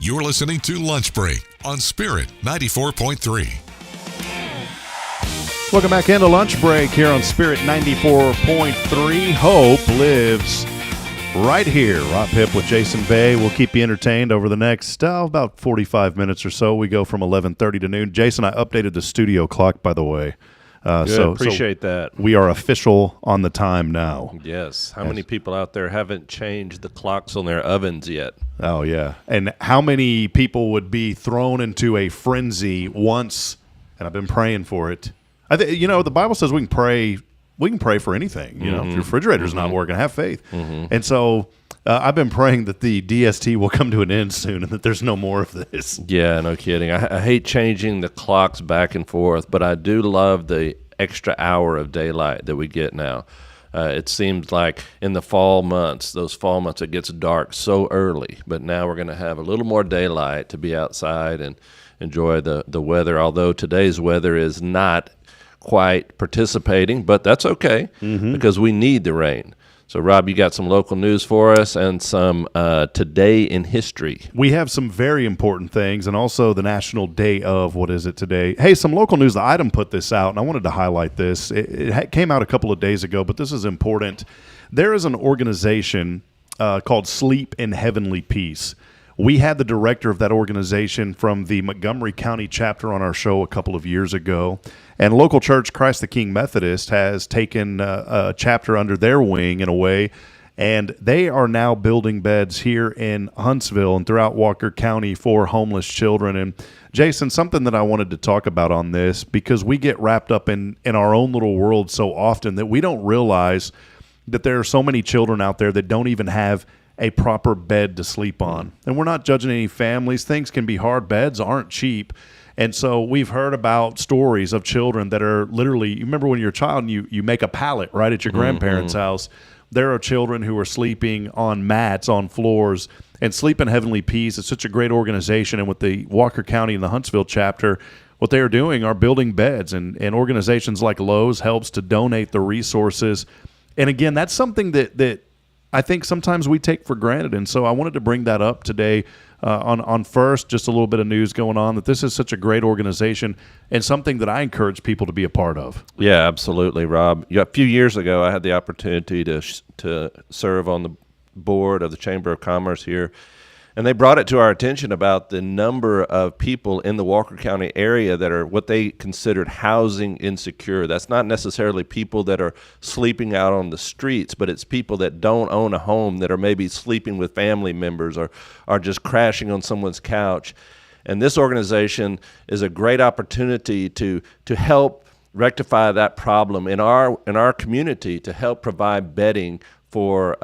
You're listening to Lunch Break on Spirit 94.3. Welcome back into Lunch Break here on Spirit 94.3. Hope lives right here. Rob Hip with Jason Bay. We'll keep you entertained over the next about 45 minutes or so. We go from 11:30 to noon. Jason, I updated the studio clock, by the way. So appreciate that. We are official on the time now. Yes. How many people out there haven't changed the clocks on their ovens yet? Oh, yeah. And how many people would be thrown into a frenzy once, and I've been praying for it. The Bible says we can pray for anything. You know, if your refrigerator's not working, have faith. And so I've been praying that the DST will come to an end soon and that there's no more of this. Yeah, no kidding. I hate changing the clocks back and forth, but I do love the extra hour of daylight that we get now. It seems like in the fall months, it gets dark so early, but now we're going to have a little more daylight to be outside and enjoy the weather, although today's weather is not quite participating, but that's okay because we need the rain. So, Rob, you got some local news for us and some Today in History. We have some very important things and also the National Day of, what is it today? Hey, some local news. The Item put this out, and I wanted to highlight this. It came out a couple of days ago, but this is important. There is an organization called Sleep in Heavenly Peace. We had the director of that organization from the Montgomery County chapter on our show a couple of years ago. And local church, Christ the King Methodist, has taken a chapter under their wing in a way, and they are now building beds here in Huntsville and throughout Walker County for homeless children. And Jason, something that I wanted to talk about on this, because we get wrapped up in our own little world so often that we don't realize that there are so many children out there that don't even have a proper bed to sleep on. And we're not judging any families. Things can be hard. Beds aren't cheap. And so we've heard about stories of children that are literally, you remember when you're a child and you make a pallet right at your grandparents' house. There are children who are sleeping on mats, on floors, and Sleep in Heavenly Peace. It's such a great organization. And with the Walker County and the Huntsville chapter, what they are doing are building beds, and organizations like Lowe's helps to donate the resources. And again, that's something that I think sometimes we take for granted. And so I wanted to bring that up today on First, just a little bit of news going on, that this is such a great organization and something that I encourage people to be a part of. Yeah, absolutely, Rob. A few years ago, I had the opportunity to serve on the board of the Chamber of Commerce here, and they brought it to our attention about the number of people in the Walker County area that are what they considered housing insecure. That's not necessarily people that are sleeping out on the streets, but it's people that don't own a home, that are maybe sleeping with family members or are just crashing on someone's couch. And this organization is a great opportunity to help rectify that problem in our community, to help provide bedding for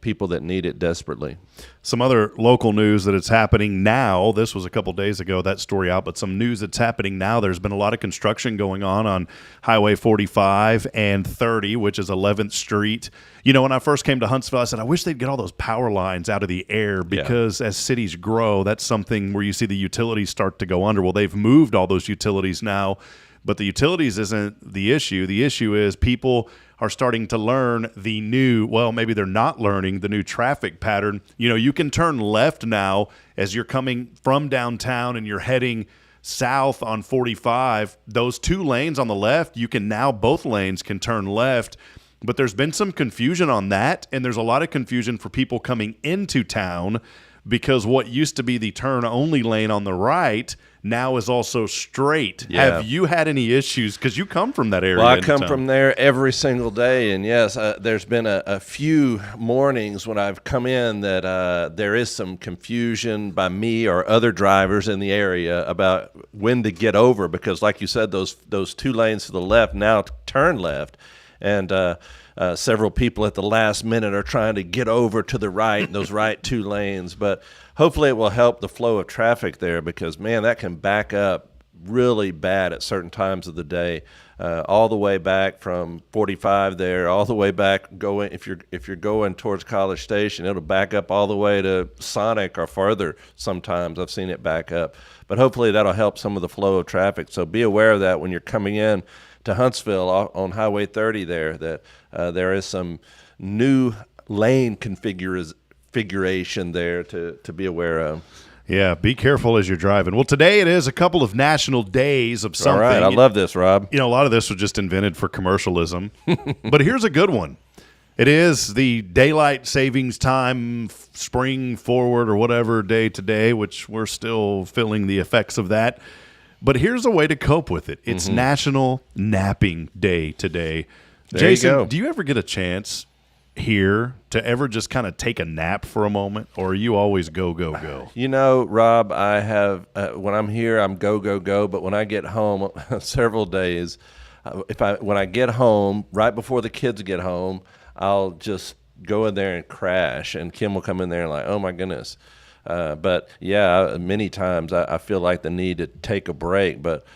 people that need it desperately. Some other local news that it's happening now. This was a couple days ago, that story out, but some news that's happening now. There's been a lot of construction going on Highway 45 and 30, which is 11th Street. You know, when I first came to Huntsville, I said, I wish they'd get all those power lines out of the air, because as cities grow, that's something where you see the utilities start to go under. Well, they've moved all those utilities now, but the utilities isn't the issue. The issue is people are starting to learn the new, well, maybe they're not learning the new traffic pattern. You know, you can turn left now as you're coming from downtown and you're heading south on 45. Those two lanes on the left, both lanes can turn left. But there's been some confusion on that, and there's a lot of confusion for people coming into town, because what used to be the turn-only lane on the right now is also straight. Yeah. Have you had any issues? Because you come from that area. Well, I come from there every single day, and yes, there's been a few mornings when I've come in that there is some confusion by me or other drivers in the area about when to get over, because like you said, those two lanes to the left now turn left, and several people at the last minute are trying to get over to the right, those right two lanes. But hopefully it will help the flow of traffic there, because, man, that can back up really bad at certain times of the day, all the way back from 45 there, all the way back going. If you're going towards College Station, it'll back up all the way to Sonic or farther. Sometimes I've seen it back up. But hopefully that'll help some of the flow of traffic. So be aware of that when you're coming in to Huntsville on Highway 30 there, that there is some new lane configuration there to be aware of. Yeah, be careful as you're driving. Well, today it is a couple of national days of something. All right, I love this, Rob. You know, a lot of this was just invented for commercialism. But here's a good one. It is the daylight savings time, spring forward or whatever day today, which we're still feeling the effects of that. But here's a way to cope with it. It's National Napping Day today. There Jason, you go. do you ever get a chance here to ever just kind of take a nap for a moment, or are you always go, go, go? You know, Rob, I have when I'm here, I'm go, go, go. But when I get home, several days, when I get home, right before the kids get home, I'll just go in there and crash, and Kim will come in there and like, oh my goodness. But yeah, many times I feel like the need to take a break. But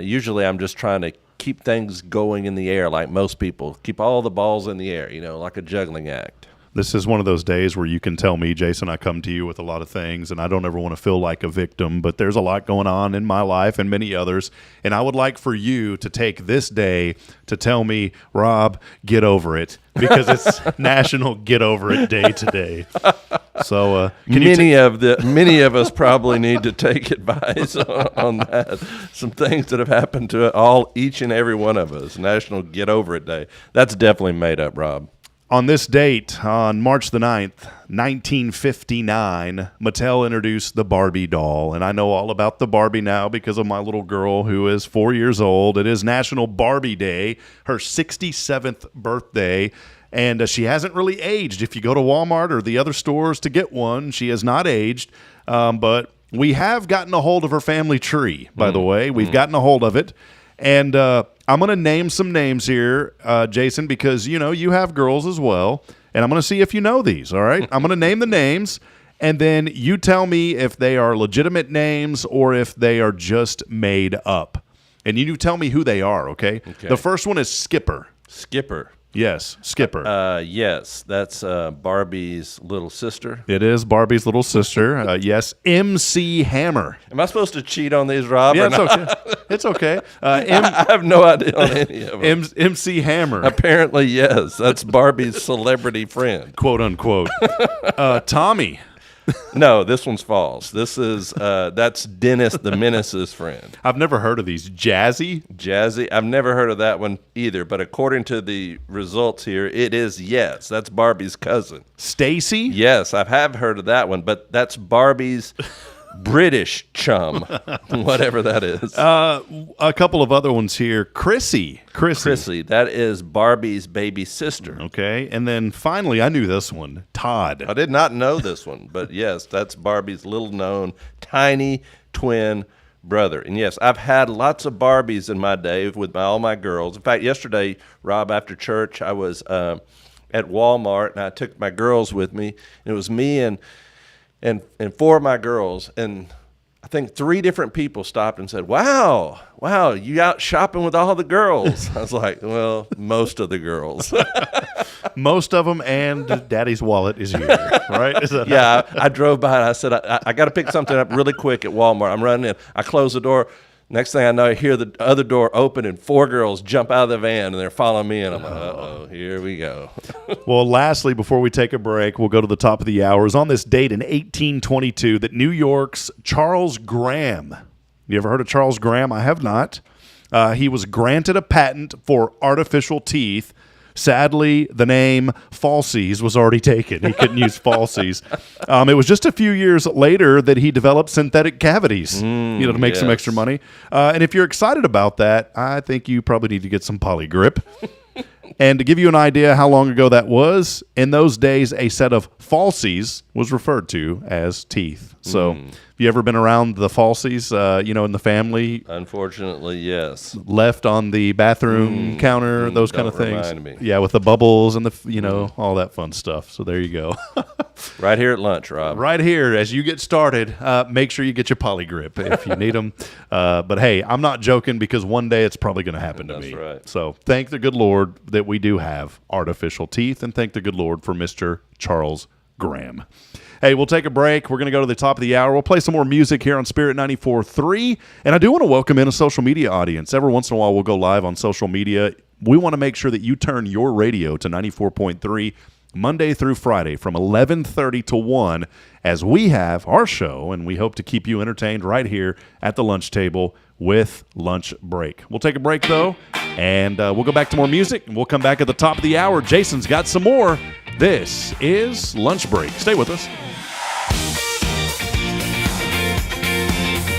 usually I'm just trying to keep things going in the air, like most people. Keep all the balls in the air, you know, like a juggling act. This is one of those days where you can tell me, Jason, I come to you with a lot of things, and I don't ever want to feel like a victim, but there's a lot going on in my life and many others, and I would like for you to take this day to tell me, Rob, get over it, because it's National Get Over It Day today. So many of us probably need to take advice on that. Some things that have happened to each and every one of us. National Get Over It Day. That's definitely made up, Rob. On this date, on March the 9th, 1959, Mattel introduced the Barbie doll. And I know all about the Barbie now because of my little girl who is 4 years old. It is National Barbie Day, her 67th birthday. And she hasn't really aged. If you go to Walmart or the other stores to get one, she has not aged. But we have gotten a hold of her family tree, by the way. We've gotten a hold of it. And I'm going to name some names here, Jason, because, you know, you have girls as well. And I'm going to see if you know these, all right? I'm going to name the names, and then you tell me if they are legitimate names or if they are just made up. And you tell me who they are, okay? The first one is Skipper. Skipper. Yes, Skipper. Yes, that's Barbie's little sister. It is Barbie's little sister. Yes, MC Hammer. Am I supposed to cheat on these, Rob? Yeah, or it's not? okay. It's okay. I have no idea on any of them. MC Hammer, Apparently, yes. That's Barbie's celebrity friend. quote unquote. Tommy. No, this one's false. This is that's Dennis the Menace's friend. I've never heard of these. Jazzy. Jazzy. I've never heard of that one either, but according to the results here, it is yes. That's Barbie's cousin. Stacy. Yes, I have heard of that one, but that's Barbie's British chum, whatever that is. A couple of other ones here. Chrissy. Chrissy, that is Barbie's baby sister. Okay, and then finally, I knew this one. Todd. I did not know this one, but yes, that's Barbie's little-known tiny twin brother. And yes, I've had lots of Barbies in my day with all my girls. In fact, yesterday, Rob, after church, I was at Walmart, and I took my girls with me. And it was me and four of my girls, and I think 3 different people stopped and said, wow, you out shopping with all the girls. I was like, well, most of the girls. Most of them, and Daddy's wallet is here, right? Is that Yeah, I drove by and I said, I got to pick something up really quick at Walmart. I'm running in. I close the door. Next thing I know, I hear the other door open and 4 girls jump out of the van, and they're following me, and I'm like, uh-oh, here we go. Well, lastly, before we take a break, we'll go to the top of the hour. It was on this date in 1822 that New York's Charles Graham, you ever heard of Charles Graham? I have not. He was granted a patent for artificial teeth. Sadly, the name Falsies was already taken. He couldn't use Falsies. It was just a few years later that he developed synthetic cavities, to make some extra money. And if you're excited about that, I think you probably need to get some Polygrip. And to give you an idea how long ago that was, in those days, a set of falsies was referred to as teeth. So, have you ever been around the falsies, in the family? Unfortunately, yes. Left on the bathroom counter, those kind of things. Remind me. Yeah, with the bubbles and all that fun stuff. So there you go. Right here at lunch, Rob. Right here, as you get started, make sure you get your Polygrip if you need them. But hey, I'm not joking, because one day it's probably going to happen to me. That's right. So thank the good Lord that we do have artificial teeth, and thank the good Lord for Mr. Charles Graham. Hey, we'll take a break. We're going to go to the top of the hour. We'll play some more music here on Spirit 94.3. And I do want to welcome in a social media audience. Every once in a while, we'll go live on social media. We want to make sure that you turn your radio to 94.3. Monday through Friday from 11:30 to 1 as we have our show, and we hope to keep you entertained right here at the lunch table with Lunch Break. We'll take a break, though, and we'll go back to more music, and we'll come back at the top of the hour. Jason's got some more. This is Lunch Break. Stay with us.